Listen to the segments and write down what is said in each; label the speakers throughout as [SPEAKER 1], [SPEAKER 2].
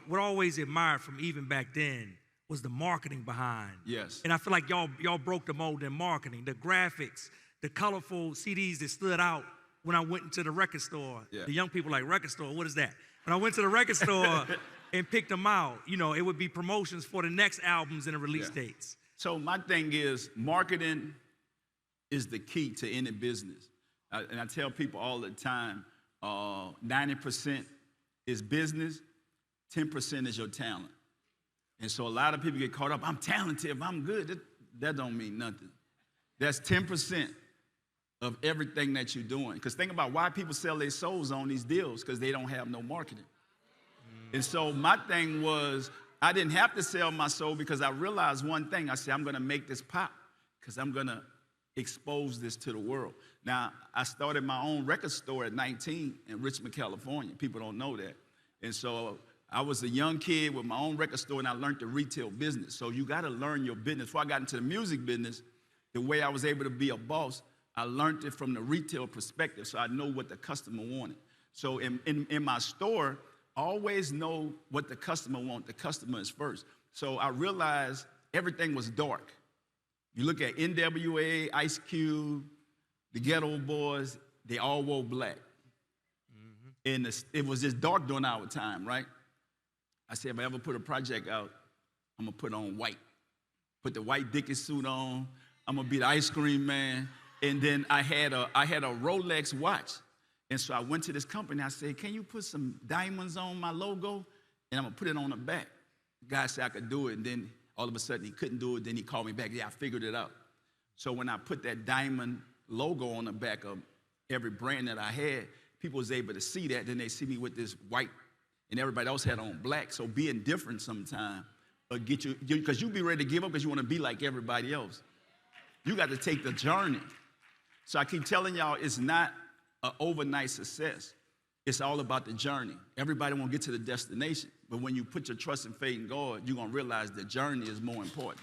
[SPEAKER 1] what I always admired from even back then was the marketing behind.
[SPEAKER 2] Yes.
[SPEAKER 1] And I feel like y'all broke the mold in marketing, the graphics, the colorful CDs that stood out when I went into the record store.
[SPEAKER 2] Yeah.
[SPEAKER 1] The young people like, record store, what is that? When I went to the record store and picked them out, you know, it would be promotions for the next albums and the release dates.
[SPEAKER 2] So my thing is, marketing is the key to any business. And I tell people all the time, 90% is business, 10% is your talent. And so a lot of people get caught up, I'm talented, I'm good. That don't mean nothing. That's 10% of everything that you're doing. Because think about why people sell their souls on these deals, because they don't have no marketing. And so my thing was, I didn't have to sell my soul because I realized one thing. I said, I'm going to make this pop because I'm going to expose this to the world. Now, I started my own record store at 19 in Richmond, California. People don't know that. And so I was a young kid with my own record store, and I learned the retail business. So you got to learn your business. Before I got into the music business, the way I was able to be a boss, I learned it from the retail perspective, so I know what the customer wanted. So in my store, I always know what the customer wants. The customer is first. So I realized everything was dark. You look at NWA, Ice Cube, the Ghetto Boys, they all wore black. And it was just dark during our time, right? I said, if I ever put a project out, I'm gonna put on white. Put the white Dickie suit on. I'm gonna be the ice cream man. And then I had a Rolex watch. And so I went to this company. I said, can you put some diamonds on my logo? And I'm gonna put it on the back. The guy said I could do it. And then all of a sudden he couldn't do it. Then he called me back. Yeah, I figured it out. So when I put that diamond logo on the back of every brand that I had, people was able to see that. Then they see me with this white, and everybody else had on black. So being different sometimes will get you, because you be ready to give up because you want to be like everybody else. You got to take the journey. So I keep telling y'all, it's not an overnight success. It's all about the journey. Everybody won't get to the destination, but when you put your trust and faith in God, you're going to realize the journey is more important.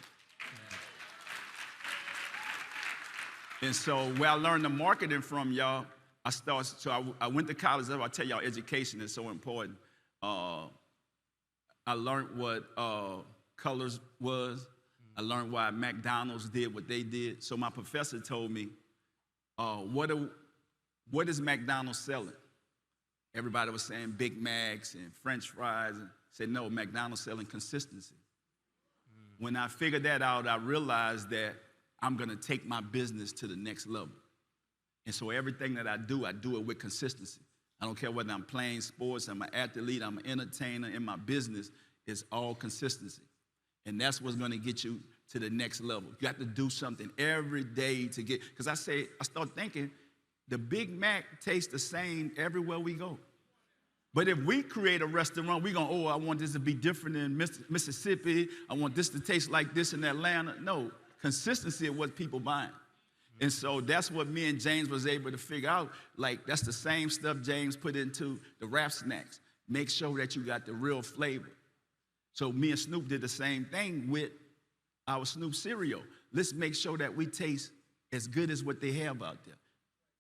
[SPEAKER 2] And so where I learned the marketing from, y'all, I went to college. I tell y'all, education is so important. I learned what colors was. I learned why McDonald's did what they did. So my professor told me, what is McDonald's selling? Everybody was saying Big Macs and French fries. And said, no, McDonald's selling consistency. When I figured that out, I realized that I'm going to take my business to the next level. And so everything that I do it with consistency. I don't care whether I'm playing sports, I'm an athlete, I'm an entertainer. In my business, it's all consistency. And that's what's going to get you to the next level. You have to do something every day to get, because I start thinking, the Big Mac tastes the same everywhere we go. But if we create a restaurant, we're going, I want this to be different in Mississippi. I want this to taste like this in Atlanta. No, consistency is what people buying. And so that's what me and James was able to figure out. Like, that's the same stuff James put into the rap snacks. Make sure that you got the real flavor. So me and Snoop did the same thing with our Snoop Cereal. Let's make sure that we taste as good as what they have out there.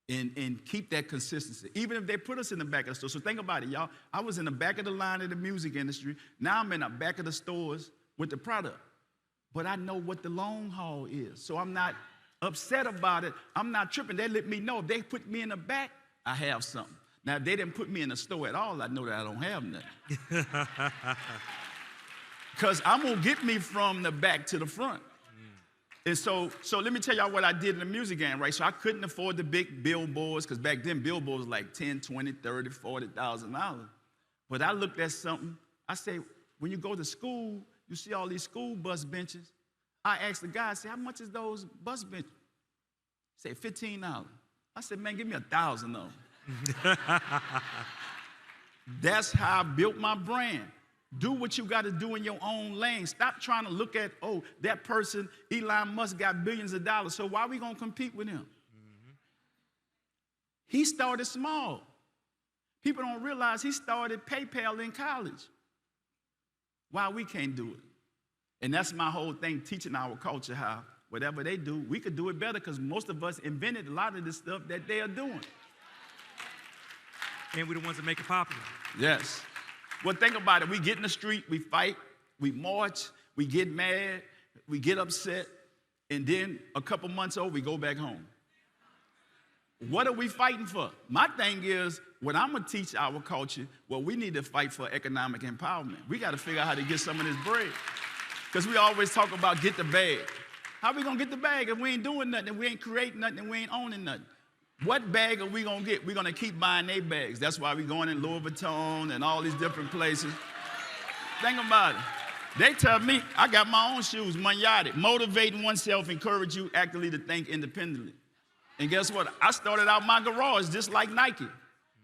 [SPEAKER 2] And keep that consistency, even if they put us in the back of the store. So think about it, y'all. I was in the back of the line of the music industry. Now I'm in the back of the stores with the product. But I know what the long haul is. So I'm not upset about it. I'm not tripping. They let me know. If they put me in the back, I have something. Now, if they didn't put me in the store at all, I know that I don't have nothing. Because I'm going to get me from the back to the front. And so let me tell y'all what I did in the music game, right? So I couldn't afford the big billboards, because back then billboards was like $10, $20, $30, $40,000. But I looked at something. I say, when you go to school, you see all these school bus benches. I asked the guy, I said, how much is those bus benches? He said, $15. I said, man, give me 1,000 of them. That's how I built my brand. Do what you got to do in your own lane. Stop trying to look at, that person, Elon Musk, got billions of dollars, so why are we going to compete with him? He started small. People don't realize he started PayPal in college. Why we can't do it? And that's my whole thing, teaching our culture how whatever they do, we could do it better, because most of us invented a lot of the stuff that they are doing.
[SPEAKER 1] And we're the ones that make it popular.
[SPEAKER 2] Yes. Well, think about it. We get in the street, we fight, we march, we get mad, we get upset, and then a couple months over, we go back home. What are we fighting for? My thing is, what I'm going to teach our culture, well, we need to fight for economic empowerment. We got to figure out how to get some of this bread. Because we always talk about get the bag. How we going to get the bag if we ain't doing nothing, if we ain't creating nothing, and we ain't owning nothing? What bag are we going to get? We're going to keep buying their bags. That's why we're going in Louis Vuitton and all these different places. Think about it. They tell me, I got my own shoes, Manyatic, motivating oneself, encourage you actively to think independently. And guess what? I started out my garage just like Nike.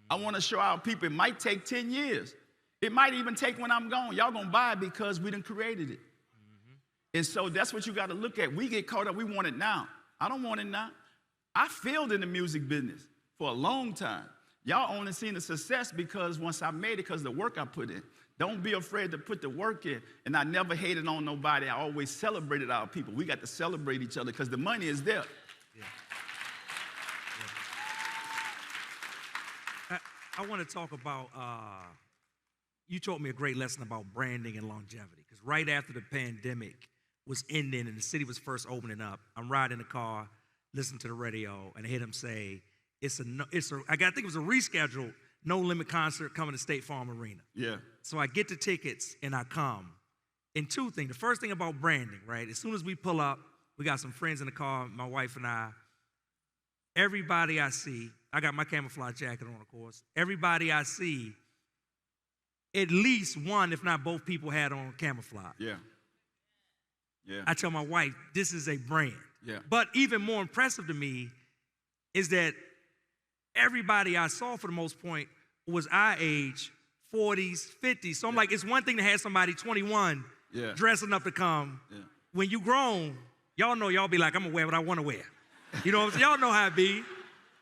[SPEAKER 2] I want to show our people it might take 10 years. It might even take when I'm gone. Y'all going to buy it because we done created it. And so that's what you got to look at. We get caught up. We want it now. I don't want it now. I failed in the music business for a long time. Y'all only seen the success because once I made it because of the work I put in. Don't be afraid to put the work in. And I never hated on nobody. I always celebrated our people. We got to celebrate each other because the money is there.
[SPEAKER 1] Yeah. I want to talk about, you taught me a great lesson about branding and longevity, because right after the pandemic was ending and the city was first opening up, I'm riding in the car, listening to the radio, and I hear them say, I think it was a rescheduled No Limit concert coming to State Farm Arena.
[SPEAKER 2] Yeah.
[SPEAKER 1] So I get the tickets and I come. And two things. The first thing about branding, right? As soon as we pull up, we got some friends in the car, my wife and I. Everybody I see, I got my camouflage jacket on, of course. Everybody I see, at least one, if not both people had on camouflage.
[SPEAKER 2] Yeah. Yeah.
[SPEAKER 1] I tell my wife, this is a brand.
[SPEAKER 2] Yeah.
[SPEAKER 1] But even more impressive to me is that everybody I saw for the most part was our age, 40s, 50s. So I'm like, it's one thing to have somebody 21 dressing up to come. Yeah. When you grown, y'all know y'all be like, I'm gonna wear what I wanna wear. You know what I'm saying? Y'all know how it be.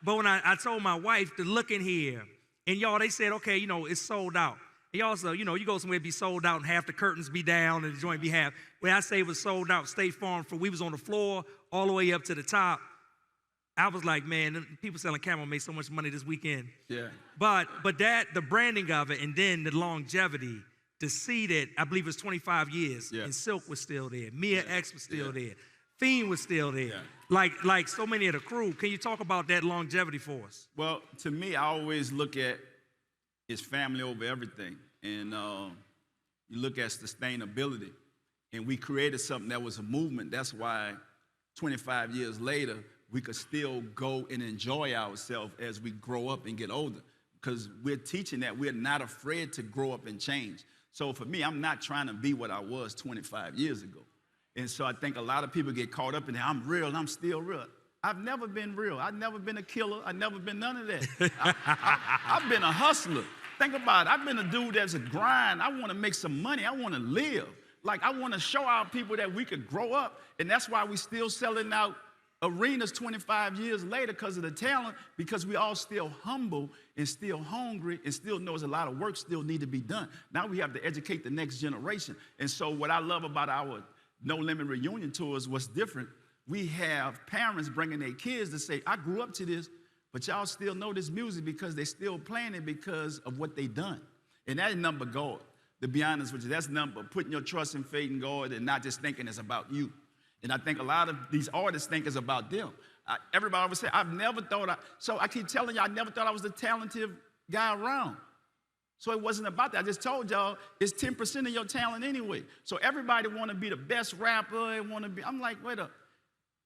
[SPEAKER 1] But when I told my wife to look in here, and y'all, they said, okay, it's sold out. And y'all also, you go somewhere, it be sold out, and half the curtains be down, and the joint be half. When I say it was sold out, State Farm, we was on the floor all the way up to the top. I was like, man, people selling camel made so much money this weekend. Yeah. But the branding of it, and then the longevity, to see that, I believe it was 25 years, and Silk was still there, Mia X was still there, Fiend was still there, like so many of the crew. Can you talk about that longevity for us? Well,
[SPEAKER 2] to me, I always look at it's family over everything. And you look at sustainability. And we created something that was a movement. That's why 25 years later, we could still go and enjoy ourselves as we grow up and get older. Because we're teaching that we're not afraid to grow up and change. So for me, I'm not trying to be what I was 25 years ago. And so I think a lot of people get caught up in that. I'm real, I'm still real. I've never been real. I've never been a killer. I've never been none of that. I've been a hustler. Think about it. I've been a dude that's a grind. I want to make some money. I want to live. Like, I want to show our people that we could grow up. And that's why we still selling out arenas 25 years later, because of the talent, because we all still humble and still hungry and still knows a lot of work still need to be done. Now we have to educate the next generation. And so what I love about our No Limit reunion tours, what's different, we have parents bringing their kids to say, I grew up to this, but y'all still know this music because they still playing it because of what they done. And that is nothing but God. To be honest with you, that's nothing but putting your trust and faith in God and not just thinking it's about you. And I think a lot of these artists think it's about them. Everybody always say, I've never thought, so I keep telling you, I never thought I was the talented guy around. So it wasn't about that. I just told y'all, it's 10% of your talent anyway. So everybody want to be the best rapper and want to be, I'm like, wait up.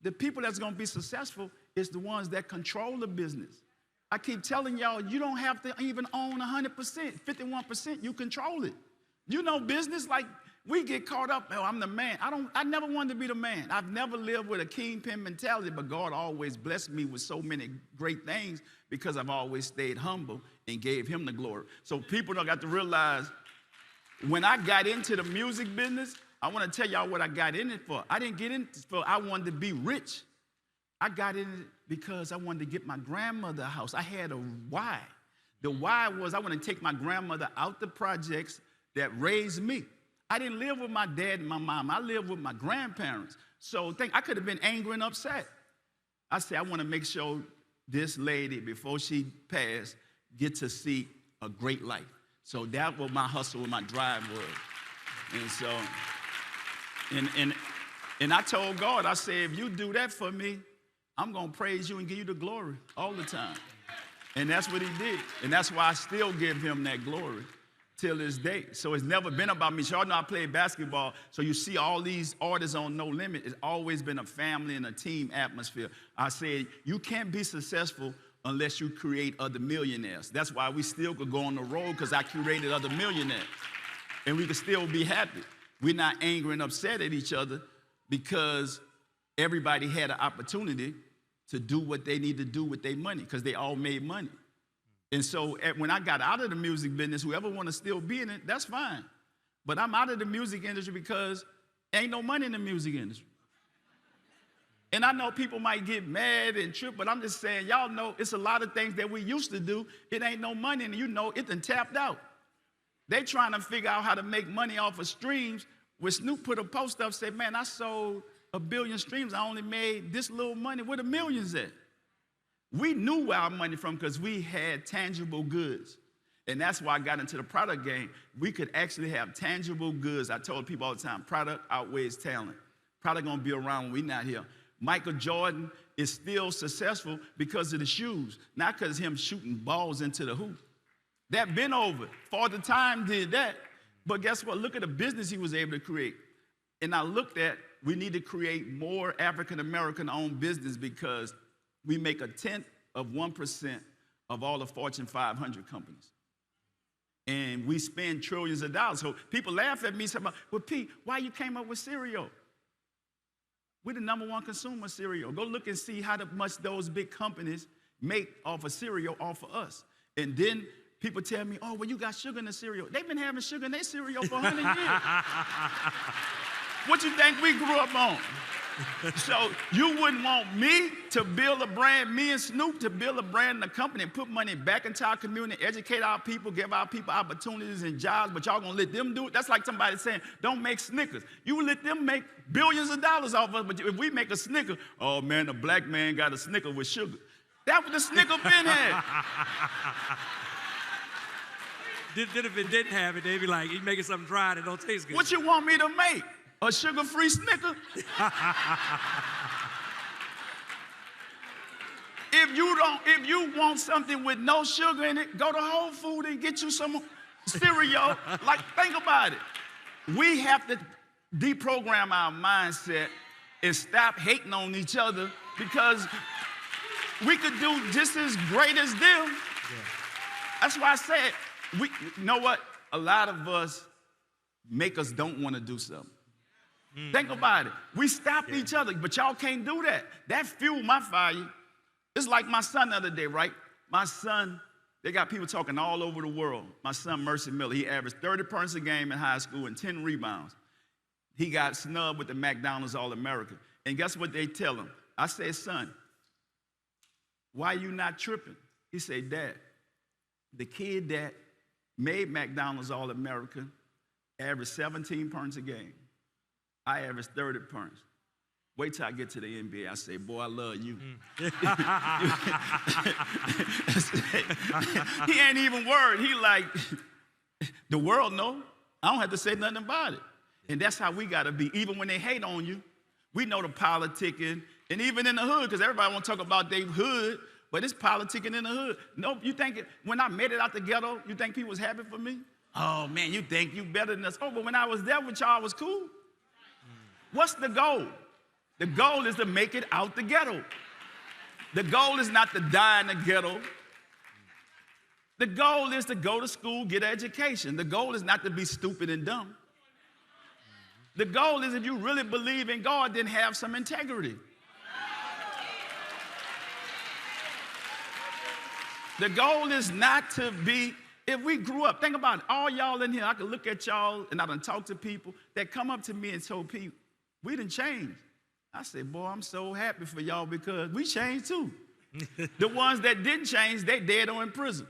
[SPEAKER 2] The people that's going to be successful is the ones that control the business. I keep telling y'all, you don't have to even own 100%. 51%, you control it. You know business, like we get caught up, oh, I'm the man. I never wanted to be the man. I've never lived with a kingpin mentality, but God always blessed me with so many great things because I've always stayed humble and gave him the glory. So people don't got to realize when I got into the music business, I want to tell y'all what I got in it for. I didn't get in it for I wanted to be rich. I got in it because I wanted to get my grandmother a house. I had a why. The why was I want to take my grandmother out the projects that raised me. I didn't live with my dad and my mom. I lived with my grandparents. So I could have been angry and upset. I said, I want to make sure this lady, before she passed, get to see a great life. So that was my hustle, what my drive was. And so, and I told God, I said, if you do that for me, I'm going to praise you and give you the glory all the time. And that's what he did. And that's why I still give him that glory till this day. So it's never been about me. So y'all know I played basketball. So you see all these artists on No Limit. It's always been a family and a team atmosphere. I said, you can't be successful unless you create other millionaires. That's why we still could go on the road, because I created other millionaires. And we could still be happy. We're not angry and upset at each other because everybody had an opportunity to do what they need to do with their money, because they all made money. And so when I got out of the music business, whoever want to still be in it, that's fine. But I'm out of the music industry because ain't no money in the music industry. And I know people might get mad and trip, but I'm just saying, y'all know it's a lot of things that we used to do. It ain't no money, and you know it done tapped out. They trying to figure out how to make money off of streams. When Snoop put a post up, said, man, I sold 1 billion streams. I only made this little money. Where the millions at? We knew where our money from because we had tangible goods. And that's why I got into the product game. We could actually have tangible goods. I told people all the time, product outweighs talent. Product gonna be around when we not here. Michael Jordan is still successful because of the shoes, not because of him shooting balls into the hoop. That been over. Father Time did that. But guess what? Look at the business he was able to create. And I looked at, we need to create more African-American owned business because we make 0.1% of all the Fortune 500 companies. And we spend trillions of dollars. So people laugh at me, say, well, Pete, why you came up with cereal? We're the #1 consumer of cereal. Go look and see how much those big companies make off of cereal off of us. And then people tell me, oh, well, you got sugar in the cereal. They've been having sugar in their cereal for 100 years. What you think we grew up on? So you wouldn't want me to build a brand, me and Snoop to build a brand in a company and put money back into our community, educate our people, give our people opportunities and jobs, but y'all gonna let them do it? That's like somebody saying, don't make Snickers. You let them make billions of dollars off of us, but if we make a Snicker, oh man, a black man got a Snicker with sugar. That was the Snicker been had.
[SPEAKER 1] If it didn't have it, they'd be like, you're making something dry that don't taste good.
[SPEAKER 2] What you want me to make? A sugar-free Snicker? If you want something with no sugar in it, go to Whole Foods and get you some cereal. Like, think about it. We have to deprogram our mindset and stop hating on each other because we could do just as great as them. Yeah. That's why I said, you know what? A lot of us make us don't want to do something. Think about it. We stopped each other, but y'all can't do that. That fueled my fire. It's like my son the other day, right? My son, they got people talking all over the world. My son, Mercy Miller, he averaged 30 points a game in high school and 10 rebounds. He got snubbed with the McDonald's All-American. And guess what they tell him? I said, son, why you not tripping? He said, Dad, the kid that made McDonald's All-American averaged 17 points a game. I average 30 points. Wait till I get to the NBA. I say, boy, I love you. He ain't even worried. He like, the world know. I don't have to say nothing about it. And that's how we got to be. Even when they hate on you, we know the politicking. And even in the hood, because everybody want to talk about their hood, but it's politicking in the hood. No, you think when I made it out the ghetto, you think people was happy for me? Oh, man, you think you better than us. Oh, but when I was there with y'all, I was cool. What's the goal? The goal is to make it out the ghetto. The goal is not to die in the ghetto. The goal is to go to school, get an education. The goal is not to be stupid and dumb. The goal is if you really believe in God, then have some integrity. The goal is not to be, if we grew up, think about it, all y'all in here, I can look at y'all and I done talk to people that come up to me and told people, we done changed. I said, boy, I'm so happy for y'all because we changed too. The ones that didn't change, they dead or in prison.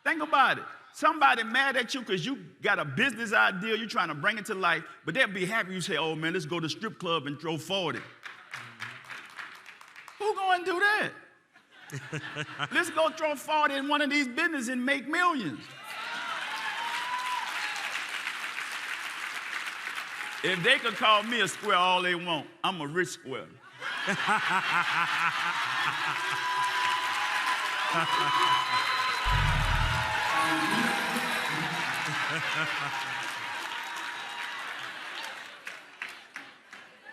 [SPEAKER 2] Think about it. Somebody mad at you because you got a business idea, you're trying to bring it to life, but they'll be happy you say, oh man, let's go to the strip club and throw 40. Who going to do that? Let's go throw 40 in one of these businesses and make millions. If they could call me a square all they want, I'm a rich square.